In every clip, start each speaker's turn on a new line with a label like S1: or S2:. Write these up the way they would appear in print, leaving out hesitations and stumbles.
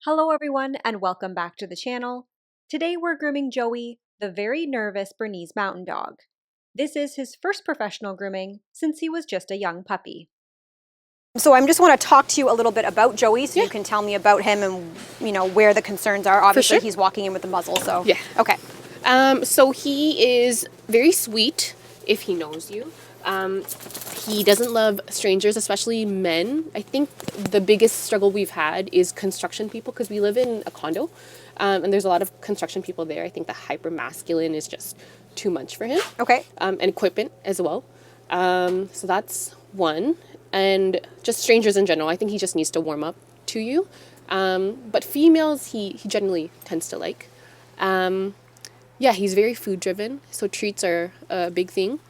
S1: Hello everyone and welcome back to the channel. Today we're grooming Joey, the very nervous Bernese Mountain Dog. This is his first professional grooming since he was just a young puppy. So I just want to talk to you a little bit about Joey so you can tell me about him and where the concerns are. Obviously he's walking in with the muzzle, so.
S2: Yeah.
S1: Okay.
S2: So he is very sweet if he knows you. He doesn't love strangers, especially men. I think the biggest struggle we've had is construction people because we live in a condo and there's a lot of construction people there. I think the hyper masculine is just too much for him.
S1: Okay.
S2: And equipment as well. So that's one. And just strangers in general. I think he just needs to warm up to you. But females, he generally tends to like. Yeah, he's very food driven, so treats are a big thing.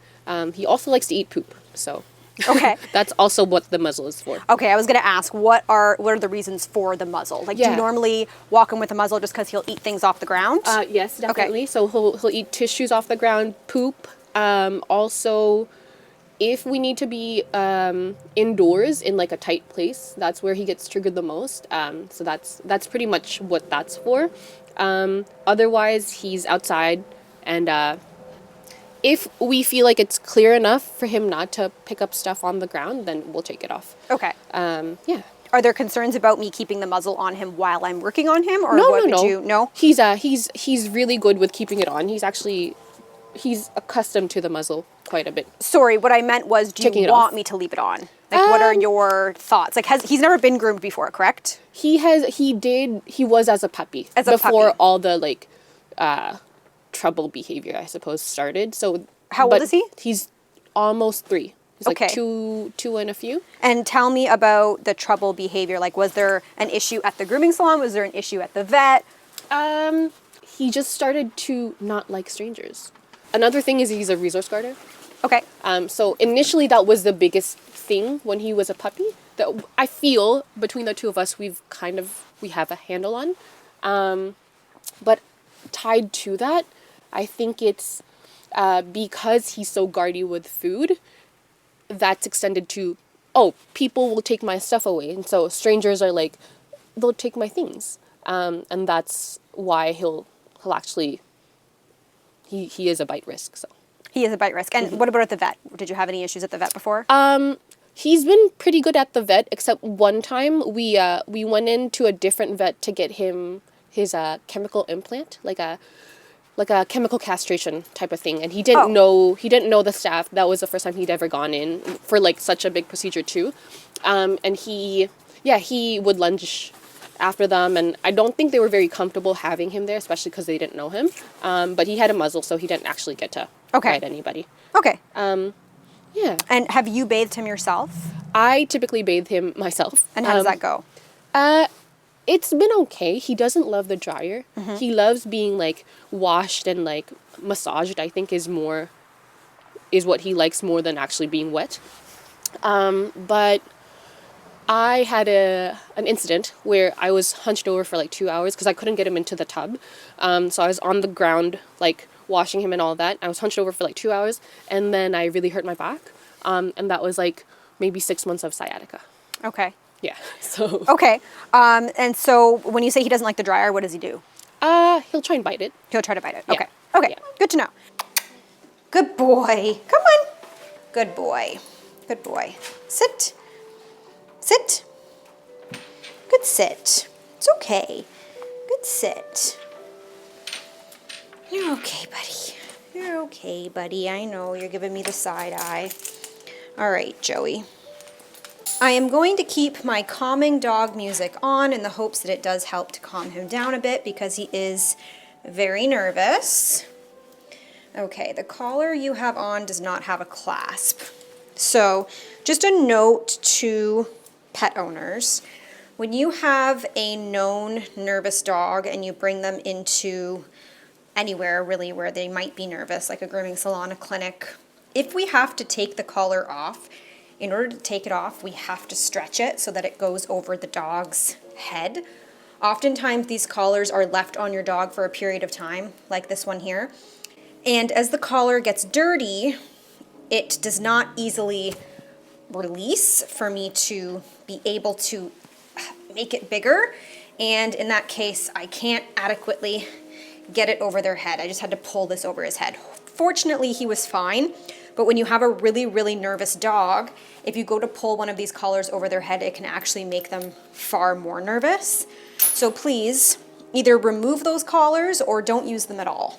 S2: He also likes to eat poop, so
S1: Okay.
S2: that's also what the muzzle is for.
S1: Okay, I was gonna ask, what are the reasons for the muzzle? Like, do you normally walk him with a muzzle just because he'll eat things off the ground?
S2: Yes, definitely. Okay. So he'll eat tissues off the ground, poop. Also, if we need to be indoors in like a tight place, that's where he gets triggered the most. So that's pretty much what that's for. Otherwise, he's outside, and if we feel like it's clear enough for him not to pick up stuff on the ground, then we'll take it off.
S1: Okay.
S2: Yeah.
S1: Are there concerns about me keeping the muzzle on him while I'm working on him, or
S2: No,
S1: what
S2: no,
S1: would
S2: no.
S1: you? No.
S2: He's really good with keeping it on. He's accustomed to the muzzle quite a bit.
S1: Sorry, what I meant was, do you want me to leave it on? Like, what are your thoughts? Like, he's never been groomed before, correct?
S2: He was as a puppy. Before all the, like, trouble behavior, I suppose, started. So
S1: how old is he?
S2: He's almost 3. He's
S1: okay.
S2: Like two and a few.
S1: And tell me about the trouble behavior. Like, was there an issue at the grooming salon? Was there an issue at the vet?
S2: He just started to not like strangers. Another thing is he's a resource guarder.
S1: Okay.
S2: So initially that was the biggest thing when he was a puppy that I feel between the two of us we have a handle on. But tied to that, I think it's because he's so guardy with food, that's extended to, people will take my stuff away. And so strangers are like, they'll take my things. And that's why he'll actually, he is a bite risk, so.
S1: He is a bite risk. And what about at the vet? Did you have any issues at the vet before?
S2: He's been pretty good at the vet, except one time we went into a different vet to get him his chemical implant, like a chemical castration type of thing, and he didn't know the staff. That was the first time he'd ever gone in for like such a big procedure too, and he would lunge after them, and I don't think they were very comfortable having him there, especially because they didn't know him. But he had a muzzle, so he didn't actually get to bite anybody.
S1: Okay.
S2: Yeah.
S1: And have you bathed him yourself?
S2: I typically bathe him myself.
S1: And how does that go?
S2: It's been okay. He doesn't love the dryer. Mm-hmm. He loves being like washed and like massaged, I think is what he likes more than actually being wet. But I had an incident where I was hunched over for like 2 hours because I couldn't get him into the tub. So I was on the ground, like washing him and all that. I was hunched over for like 2 hours, and then I really hurt my back. And that was like maybe 6 months of sciatica.
S1: Okay.
S2: Yeah. So.
S1: Okay. And so when you say he doesn't like the dryer, what does he do?
S2: He'll try and bite it.
S1: He'll try to bite it.
S2: Yeah.
S1: Okay. Okay.
S2: Yeah.
S1: Good to know. Good boy. Come on. Good boy. Good boy. Sit. Sit. Good sit. It's okay. Good sit. You're okay, buddy. You're okay, buddy. I know you're giving me the side eye. All right, Joey. I am going to keep my calming dog music on in the hopes that it does help to calm him down a bit because he is very nervous. Okay, the collar you have on does not have a clasp. So just a note to pet owners, when you have a known nervous dog and you bring them into anywhere really where they might be nervous, like a grooming salon, a clinic, if we have to take the collar off, in order to take it off, we have to stretch it so that it goes over the dog's head. Oftentimes these collars are left on your dog for a period of time, like this one here. And as the collar gets dirty, it does not easily release for me to be able to make it bigger. and in that case, I can't adequately get it over their head. I just had to pull this over his head. Fortunately, he was fine, but when you have a really, really nervous dog, if you go to pull one of these collars over their head, it can actually make them far more nervous. So please, either remove those collars or don't use them at all.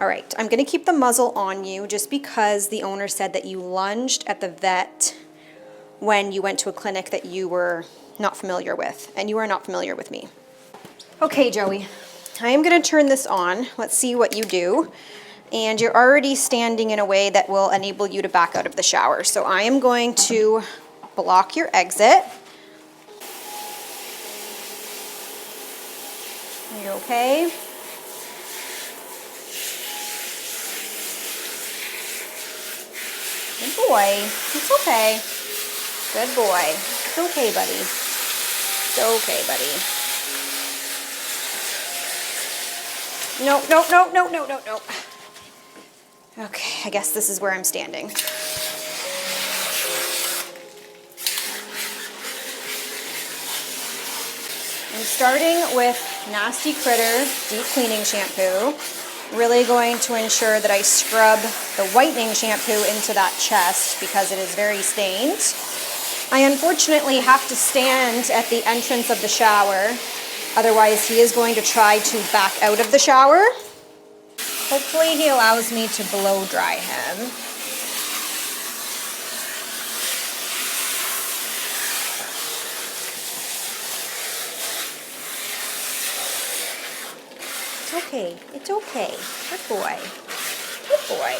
S1: All right, I'm gonna keep the muzzle on you just because the owner said that you lunged at the vet when you went to a clinic that you were not familiar with, and you are not familiar with me. Okay, Joey, I am gonna turn this on. Let's see what you do. And you're already standing in a way that will enable you to back out of the shower. So I am going to block your exit. Are you okay? Good boy. It's okay. Good boy. It's okay, buddy. It's okay, buddy. No, no, no, no, no, no, no. Okay, I guess this is where I'm standing. I'm starting with Nasty Critter Deep Cleaning Shampoo. Really going to ensure that I scrub the whitening shampoo into that chest because it is very stained. I unfortunately have to stand at the entrance of the shower, otherwise he is going to try to back out of the shower. Hopefully he allows me to blow dry him. It's okay. It's okay. Good boy. Good boy.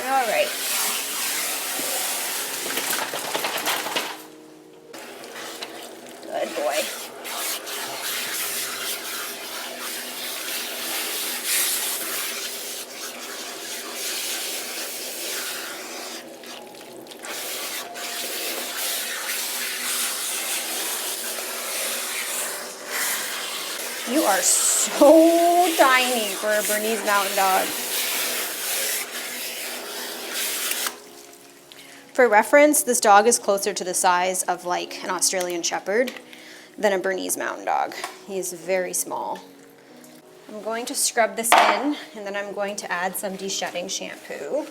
S1: All right. Good boy. You are so tiny for a Bernese Mountain Dog. For reference, this dog is closer to the size of like an Australian Shepherd than a Bernese Mountain Dog. He is very small. I'm going to scrub this in, and then I'm going to add some deshedding shampoo.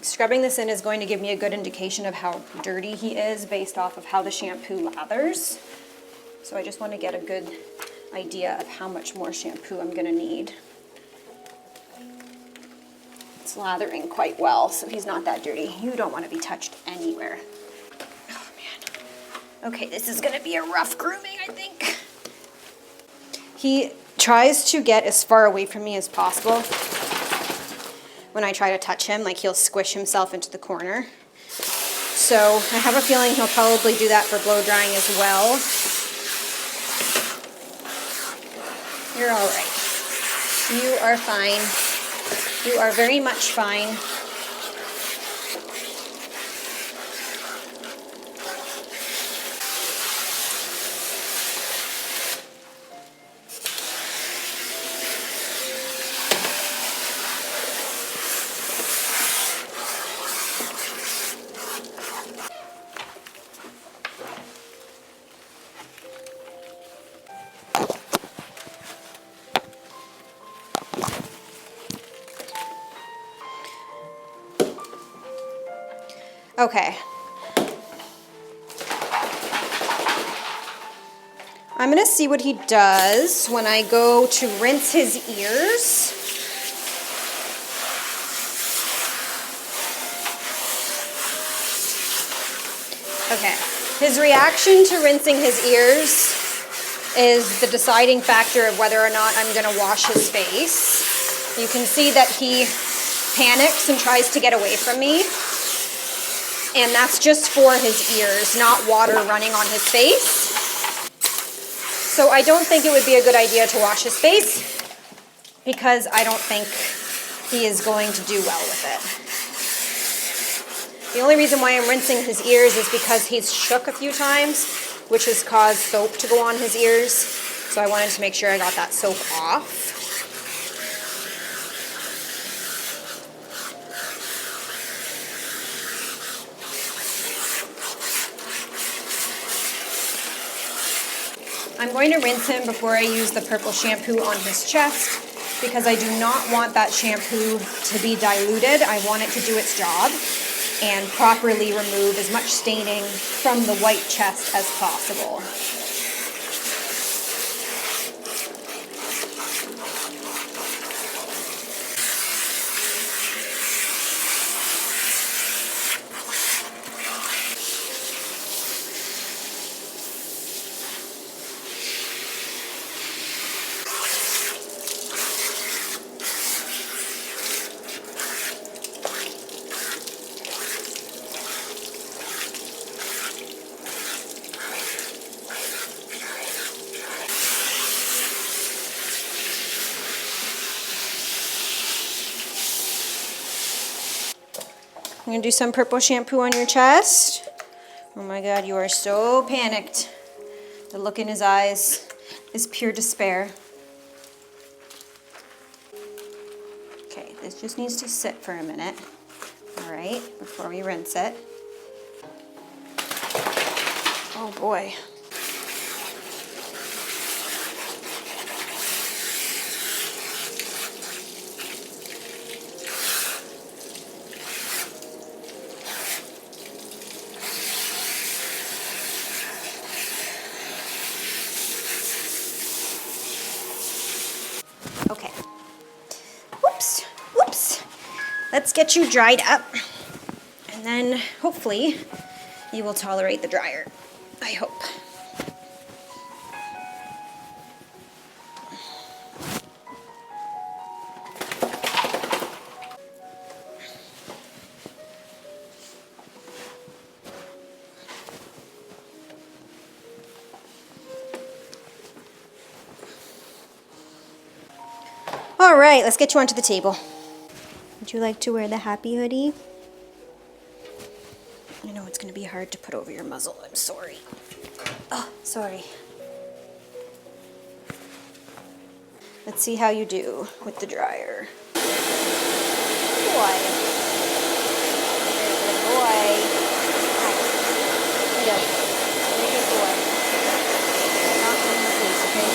S1: Scrubbing this in is going to give me a good indication of how dirty he is based off of how the shampoo lathers. So I just want to get a good idea of how much more shampoo I'm going to need. It's lathering quite well, so he's not that dirty. You don't want to be touched anywhere. Oh man. Okay, this is going to be a rough grooming, I think. He tries to get as far away from me as possible when I try to touch him, like he'll squish himself into the corner. So I have a feeling he'll probably do that for blow drying as well. You're all right. You are fine. You are very much fine. Okay. I'm gonna see what he does when I go to rinse his ears. Okay. His reaction to rinsing his ears is the deciding factor of whether or not I'm gonna wash his face. You can see that he panics and tries to get away from me. And that's just for his ears, not water running on his face. So I don't think it would be a good idea to wash his face because I don't think he is going to do well with it. The only reason why I'm rinsing his ears is because he's shook a few times, which has caused soap to go on his ears. So I wanted to make sure I got that soap off. I'm going to rinse him before I use the purple shampoo on his chest because I do not want that shampoo to be diluted. I want it to do its job and properly remove as much staining from the white chest as possible. I'm going to do some purple shampoo on your chest. Oh my God, you are so panicked. The look in his eyes is pure despair. Okay, this just needs to sit for a minute. All right, before we rinse it. Oh boy. Okay. Whoops, whoops. Let's get you dried up. And then hopefully you will tolerate the dryer. I hope. All right, let's get you onto the table. Would you like to wear the happy hoodie? I know it's going to be hard to put over your muzzle. I'm sorry. Oh, sorry. Let's see how you do with the dryer. Good boy. Very good boy. Yes. Very good boy. Not in the face, okay?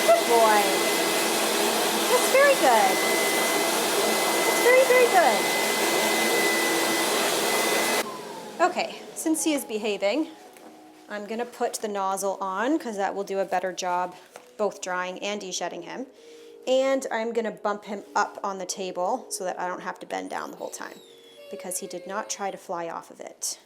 S1: Good boy. That's very good. That's very, very good. Okay, since he is behaving, I'm going to put the nozzle on because that will do a better job both drying and deshedding him. And I'm going to bump him up on the table so that I don't have to bend down the whole time because he did not try to fly off of it.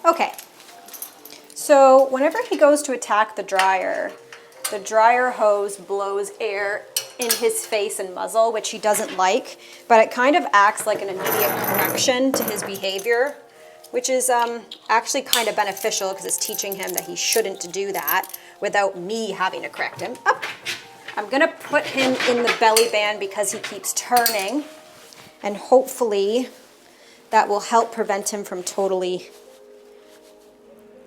S1: Okay, so whenever he goes to attack the dryer hose blows air in his face and muzzle, which he doesn't like, but it kind of acts like an immediate correction to his behavior, which is actually kind of beneficial because it's teaching him that he shouldn't do that without me having to correct him. Up. I'm gonna put him in the belly band because he keeps turning, and hopefully that will help prevent him from totally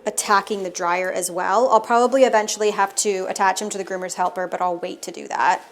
S1: attacking the dryer as well. I'll probably eventually have to attach him to the groomer's helper, but I'll wait to do that.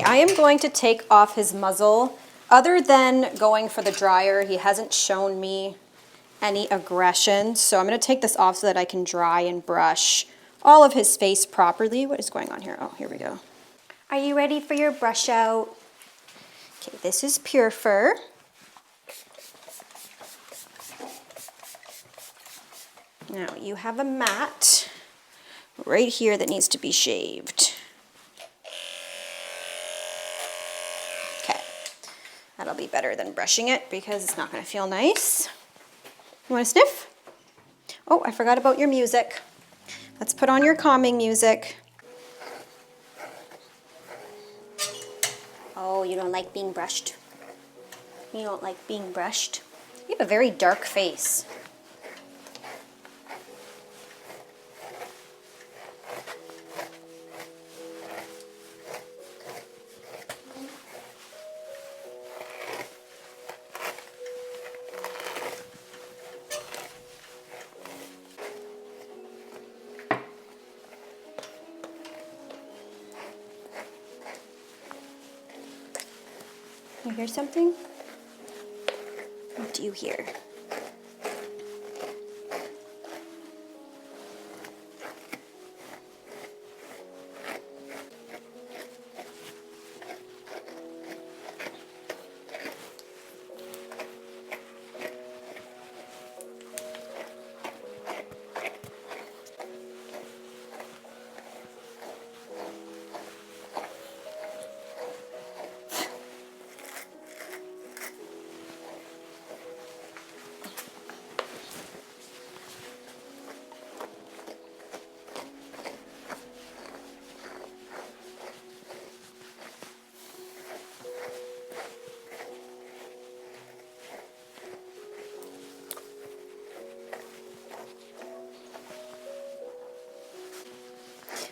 S1: Okay, I am going to take off his muzzle. Other than going for the dryer, he hasn't shown me any aggression. So I'm going to take this off so that I can dry and brush all of his face properly. What is going on here? Oh, here we go. Are you ready for your brush out? Okay, this is Pure Fur. Now you have a mat right here that needs to be shaved. Okay, that'll be better than brushing it because it's not going to feel nice. You want to sniff? Oh, I forgot about your music. Let's put on your calming music. Oh, you don't like being brushed? You don't like being brushed? You have a very dark face. You hear something? What do you hear?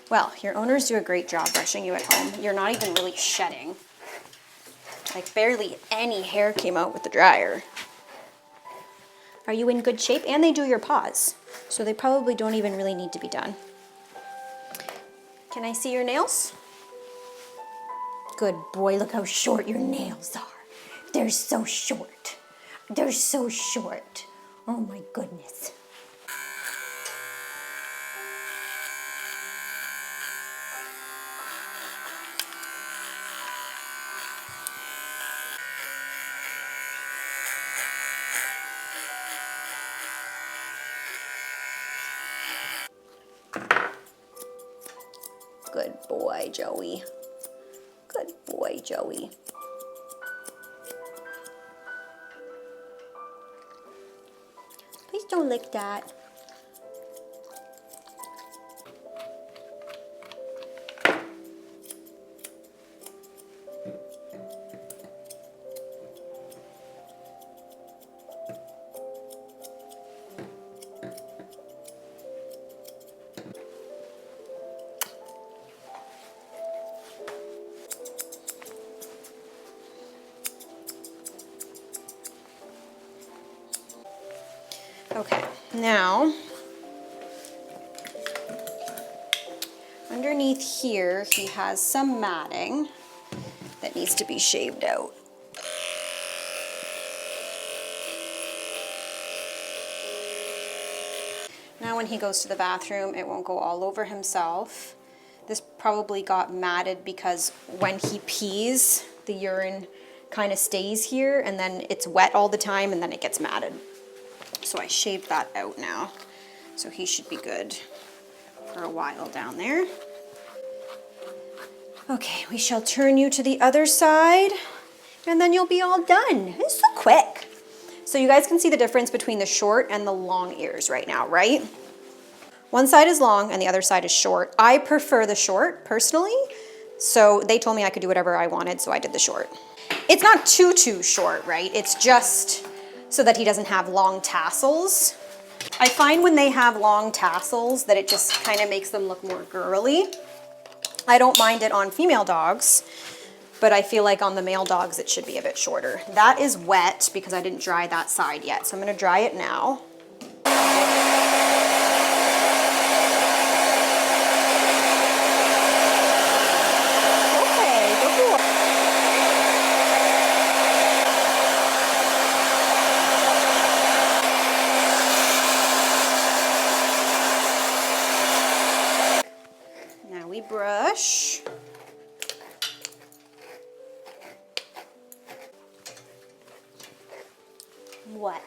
S1: Well, your owners do a great job brushing you at home. You're not even really shedding. Like barely any hair came out with the dryer. Are you in good shape? And they do your paws, so they probably don't even really need to be done. Can I see your nails? Good boy, look how short your nails are. They're so short. They're so short. Oh my goodness. Good boy, Joey. Good boy, Joey. Please don't lick that. Okay, now underneath here he has some matting that needs to be shaved out. Now when he goes to the bathroom, it won't go all over himself. This probably got matted because when he pees, the urine kind of stays here and then it's wet all the time and then it gets matted. So I shaved that out now. So he should be good for a while down there. Okay, we shall turn you to the other side and then you'll be all done. It's so quick. So you guys can see the difference between the short and the long ears right now, right? One side is long and the other side is short. I prefer the short personally. So they told me I could do whatever I wanted, so I did the short. It's not too short, right? It's just so that he doesn't have long tassels. I find when they have long tassels that it just kind of makes them look more girly. I don't mind it on female dogs, but I feel like on the male dogs it should be a bit shorter. That is wet because I didn't dry that side yet, so I'm gonna dry it now. Okay, good boy. brush. What?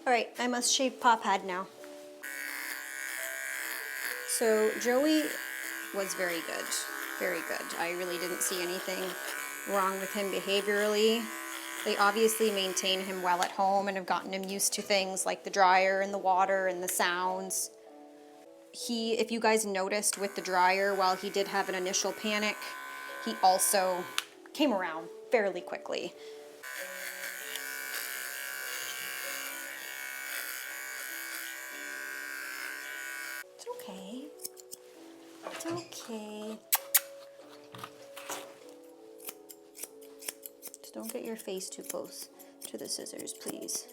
S1: All right, I must shave Paw Pad now. So Joey was very good, very good. I really didn't see anything wrong with him behaviorally. They obviously maintain him well at home and have gotten him used to things like the dryer and the water and the sounds. If you guys noticed with the dryer, while he did have an initial panic, he also came around fairly quickly. It's okay. It's okay. Just don't get your face too close to the scissors, please.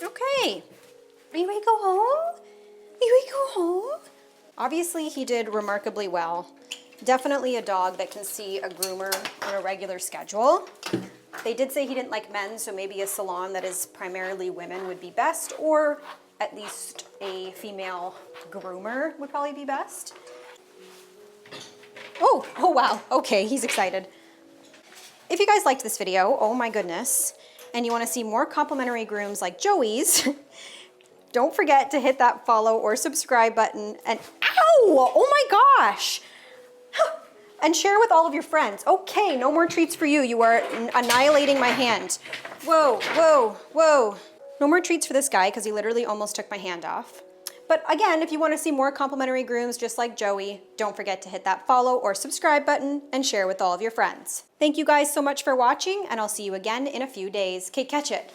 S1: Okay. Are you ready to go home? Are you ready to go home? Obviously, he did remarkably well. Definitely a dog that can see a groomer on a regular schedule. They did say he didn't like men, so maybe a salon that is primarily women would be best, or at least a female groomer would probably be best. Oh wow, okay, he's excited. If you guys liked this video, oh my goodness, and you want to see more complimentary grooms like Joey's, don't forget to hit that follow or subscribe button, and ow, oh my gosh, and share with all of your friends. Okay, no more treats for you. You are annihilating my hand. Whoa, whoa, whoa. No more treats for this guy because he literally almost took my hand off. But again, if you want to see more complimentary grooms just like Joey, don't forget to hit that follow or subscribe button and share with all of your friends. Thank you guys so much for watching, and I'll see you again in a few days. Okay, catch it.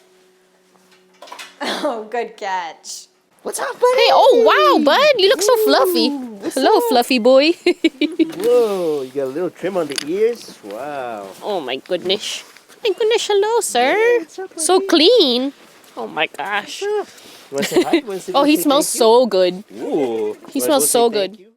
S1: Oh, good catch.
S3: What's up, buddy?
S2: Hey, oh wow, bud, you look so fluffy. Hello, fluffy boy.
S3: Whoa, you got a little trim on the ears? Wow.
S2: Oh my goodness. My goodness, hello, sir.
S3: Yeah, what's up,
S2: So
S3: buddy?
S2: clean. Oh my gosh.
S3: You want to say hi?
S2: Oh, he smells so good.
S3: Ooh.
S2: He smells so good.